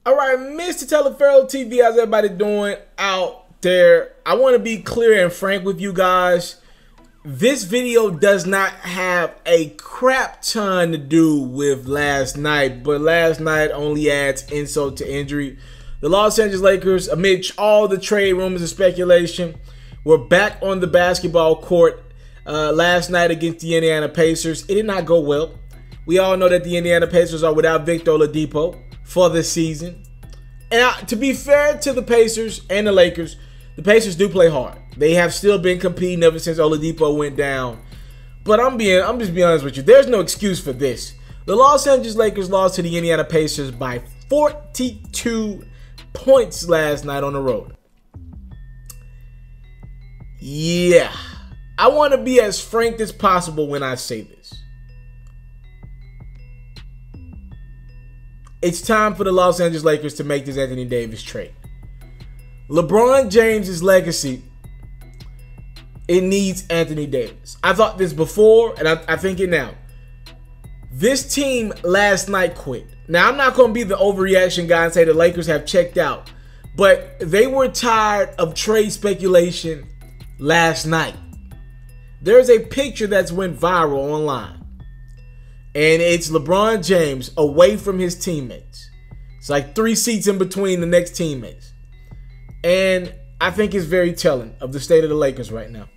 All right, Mr. Teleferro TV, how's everybody doing out there? I want to be clear and frank with you guys. This video does not have a crap ton to do with last night, but last night only adds insult to injury. The Los Angeles Lakers, amid all the trade rumors and speculation, were back on the basketball court last night against the Indiana Pacers. It did not go well. We all know that the Indiana Pacers are without Victor Oladipo for the season. And to be fair to the Pacers and the Lakers, the Pacers do play hard. They have still been competing ever since Oladipo went down. But I'm just being honest with you. There's no excuse for this. The Los Angeles Lakers lost to the Indiana Pacers by 42 points last night on the road. Yeah. I want to be as frank as possible when I say this. It's time for the Los Angeles Lakers to make this Anthony Davis trade. LeBron James' legacy, it needs Anthony Davis. I thought this before, and I think it now. This team last night quit. Now, I'm not going to be the overreaction guy and say the Lakers have checked out, but they were tired of trade speculation last night. There's a picture that's went viral online. And it's LeBron James away from his teammates. It's like 3 seats in between the next teammates. And I think it's very telling of the state of the Lakers right now.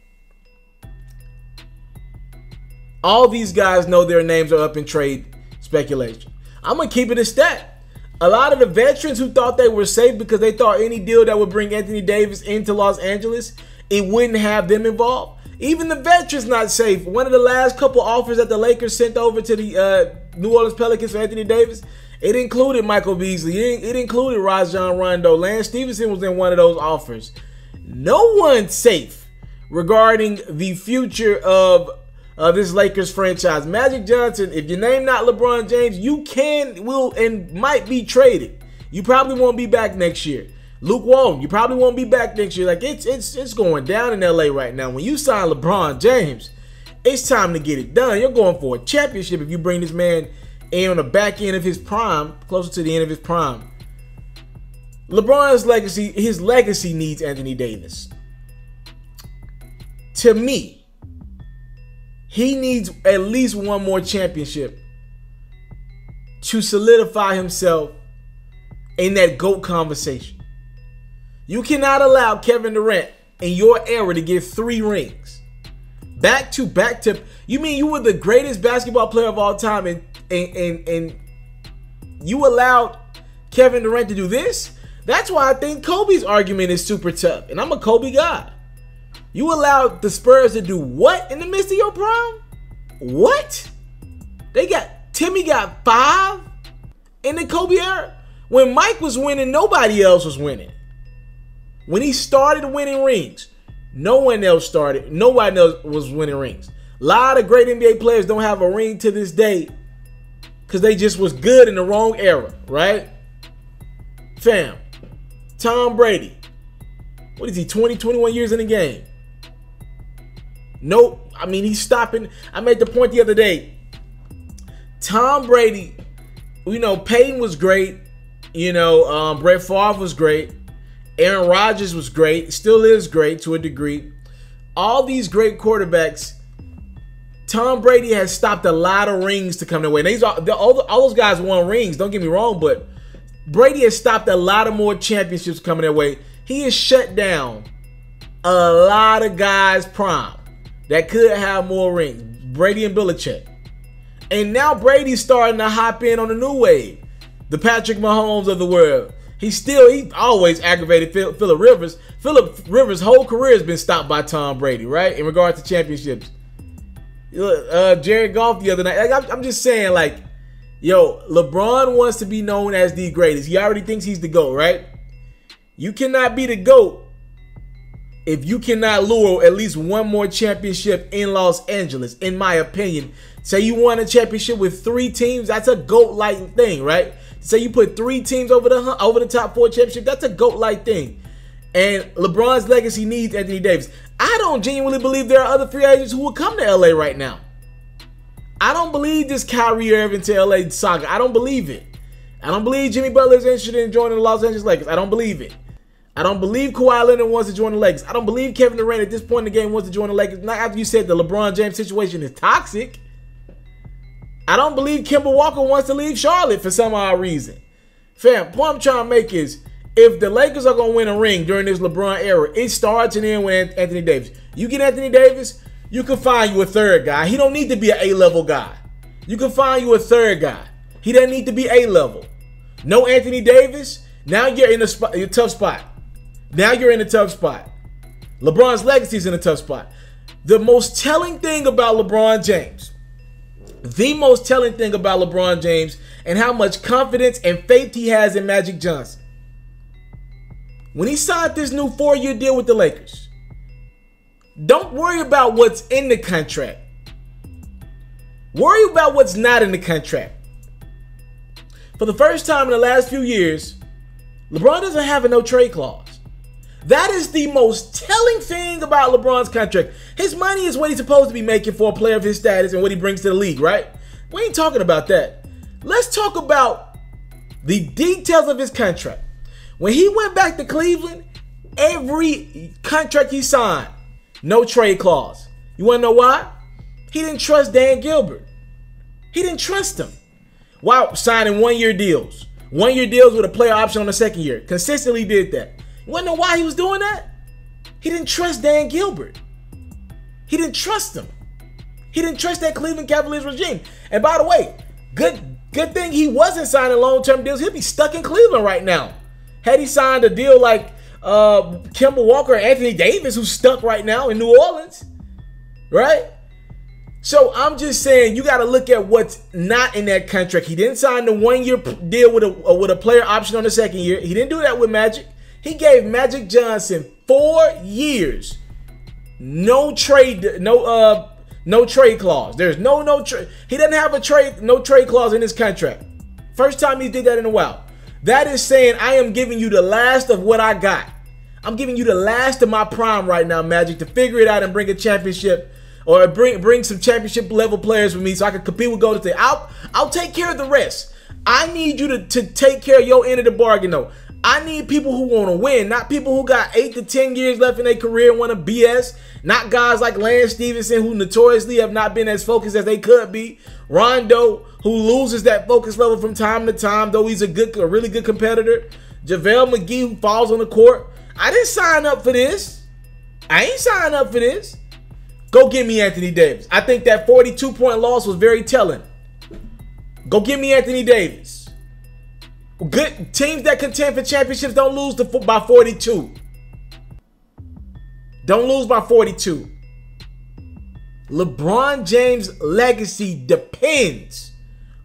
All these guys know their names are up in trade speculation. I'm going to keep it a stat. A lot of the veterans who thought they were safe because they thought any deal that would bring Anthony Davis into Los Angeles, it wouldn't have them involved. Even the veterans not safe. One of the last couple offers that the Lakers sent over to the New Orleans Pelicans for Anthony Davis, it included Michael Beasley. It included Rajon Rondo. Lance Stevenson was in one of those offers. No one's safe regarding the future of this Lakers franchise. Magic Johnson, if your name not LeBron James, you can, will, and might be traded. You probably won't be back next year. Luke Walton, you probably won't be back next year. Like it's going down in LA right now. When you sign LeBron James, it's time to get it done. You're going for a championship if you bring this man in on the back end of his prime, closer to the end of his prime. LeBron's legacy, his legacy needs Anthony Davis. To me, he needs at least one more championship to solidify himself in that GOAT conversation. You cannot allow Kevin Durant in your era to get 3 rings. Back to back to. You mean you were the greatest basketball player of all time and you allowed Kevin Durant to do this? That's why I think Kobe's argument is super tough. And I'm a Kobe guy. You allowed the Spurs to do what in the midst of your prime? What? Timmy got 5 in the Kobe era? When Mike was winning, nobody else was winning. When he started winning rings, nobody else was winning rings. A lot of great NBA players don't have a ring to this day because they just was good in the wrong era, right? Fam, Tom Brady, what is he, 20, 21 years in the game? Nope. I mean, he's stopping. I made the point the other day. Tom Brady, Peyton was great. Brett Favre was great. Aaron Rodgers was great, still is great to a degree. All these great quarterbacks, Tom Brady has stopped a lot of rings to come their way. And all those guys won rings, don't get me wrong, but Brady has stopped a lot of more championships coming their way. He has shut down a lot of guys' prime that could have more rings. Brady and Belichick. And now Brady's starting to hop in on the new wave. The Patrick Mahomes of the world. He always aggravated Phillip Rivers. Phillip Rivers' whole career has been stopped by Tom Brady, right? In regard to championships. Jared Goff the other night. I'm just saying, LeBron wants to be known as the greatest. He already thinks he's the GOAT, right? You cannot be the GOAT if you cannot lure at least one more championship in Los Angeles, in my opinion. Say you won a championship with 3 teams, that's a GOAT-like thing, right? Say you put 3 teams over the top 4 championship, that's a GOAT-like thing. And LeBron's legacy needs Anthony Davis. I don't genuinely believe there are other free agents who will come to LA right now. I don't believe this Kyrie Irving to LA saga. I don't believe it. I don't believe Jimmy Butler is interested in joining the Los Angeles Lakers. I don't believe it. I don't believe Kawhi Leonard wants to join the Lakers. I don't believe Kevin Durant at this point in the game wants to join the Lakers. Not after you said the LeBron James situation is toxic. I don't believe Kemba Walker wants to leave Charlotte for some odd reason. Fam, point I'm trying to make is, if the Lakers are going to win a ring during this LeBron era, it starts and ends with Anthony Davis. You get Anthony Davis, you can find you a third guy. He don't need to be an A-level guy. You can find you a third guy. He doesn't need to be A-level. No Anthony Davis, now you're in a tough spot. Now you're in a tough spot. LeBron's legacy is in a tough spot. The most telling thing about LeBron James, and how much confidence and faith he has in Magic Johnson. When he signed this new 4-year deal with the Lakers, don't worry about what's in the contract. Worry about what's not in the contract. For the first time in the last few years, LeBron doesn't have a no trade clause. That is the most telling thing about LeBron's contract. His money is what he's supposed to be making for a player of his status and what he brings to the league, right? We ain't talking about that. Let's talk about the details of his contract. When he went back to Cleveland, every contract he signed, no trade clause. You want to know why? He didn't trust Dan Gilbert. He didn't trust him. While signing 1-year deals. 1-year deals with a player option on the second year. Consistently did that. You want to know why he was doing that? He didn't trust Dan Gilbert. He didn't trust him. He didn't trust that Cleveland Cavaliers regime. And by the way, good thing he wasn't signing long-term deals. He'd be stuck in Cleveland right now. Had he signed a deal like Kemba Walker or Anthony Davis, who's stuck right now in New Orleans, right? So I'm just saying, you got to look at what's not in that contract. He didn't sign the 1-year deal with a player option on the second year. He didn't do that with Magic. He gave Magic Johnson 4 years, no trade clause. There's no trade. He doesn't have a no trade clause in his contract. First time he did that in a while. That is saying, I am giving you the last of what I got. I'm giving you the last of my prime right now, Magic, to figure it out and bring a championship, or bring some championship level players with me so I can compete with Golden State. I'll take care of the rest. I need you to take care of your end of the bargain, though. I need people who want to win, not people who got 8 to 10 years left in their career and want to BS. Not guys like Lance Stevenson, who notoriously have not been as focused as they could be. Rondo, who loses that focus level from time to time, though he's a really good competitor. JaVale McGee, who falls on the court. I didn't sign up for this. I ain't signed up for this. Go get me Anthony Davis. I think that 42-point loss was very telling. Go get me Anthony Davis. Good teams that contend for championships don't lose by 42. Don't lose by 42. LeBron James' legacy depends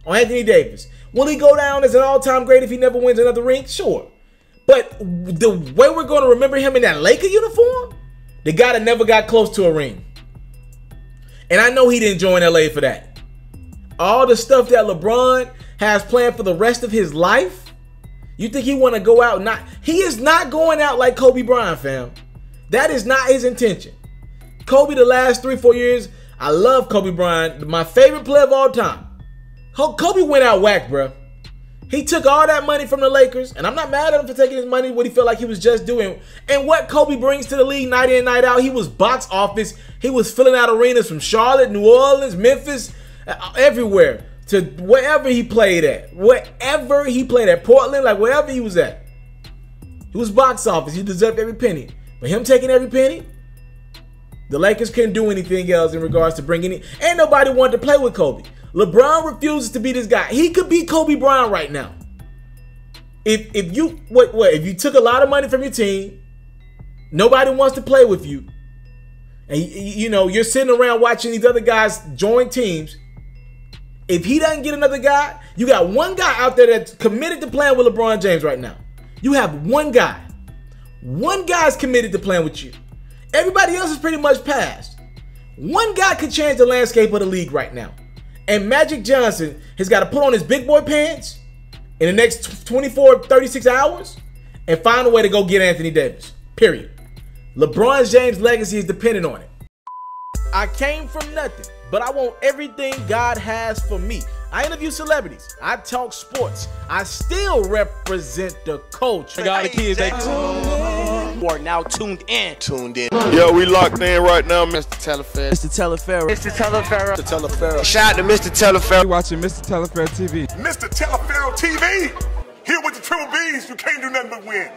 on Anthony Davis. Will he go down as an all-time great if he never wins another ring? Sure. But the way we're going to remember him in that Laker uniform, the guy that never got close to a ring. And I know he didn't join LA for that. All the stuff that LeBron has planned for the rest of his life, you think he want to go out? He is not going out like Kobe Bryant, fam. That is not his intention. Kobe, the last 3-4 years, I love Kobe Bryant, my favorite player of all time. Kobe went out whack, bro. He took all that money from the Lakers, and I'm not mad at him for taking his money, what he felt like he was just doing. And what Kobe brings to the league night in, night out, he was box office. He was filling out arenas from Charlotte, New Orleans, Memphis, everywhere. To wherever he played at. Wherever he played at. Portland, like wherever he was at. He was box office. He deserved every penny. But him taking every penny, the Lakers couldn't do anything else in regards to bringing it. Ain't nobody wanted to play with Kobe. LeBron refuses to be this guy. He could be Kobe Bryant right now. If you took a lot of money from your team, nobody wants to play with you, and you're sitting around watching these other guys join teams. If he doesn't get another guy, you got one guy out there that's committed to playing with LeBron James right now. You have one guy. One guy's committed to playing with you. Everybody else is pretty much passed. One guy could change the landscape of the league right now. And Magic Johnson has got to put on his big boy pants in the next 24, 36 hours and find a way to go get Anthony Davis. Period. LeBron James' legacy is dependent on it. I came from nothing, but I want everything God has for me. I interview celebrities. I talk sports. I still represent the culture. I got the kids. You are now tuned in. Yo, we locked in right now, Mr. Telefair. Mr. Telefair. Mr. Telefair. Mr. Telefair. Shout out to Mr. Telefair. You're watching Mr. Telefair TV. Mr. Telefair TV. Here with the Triple B's, you can't do nothing but win.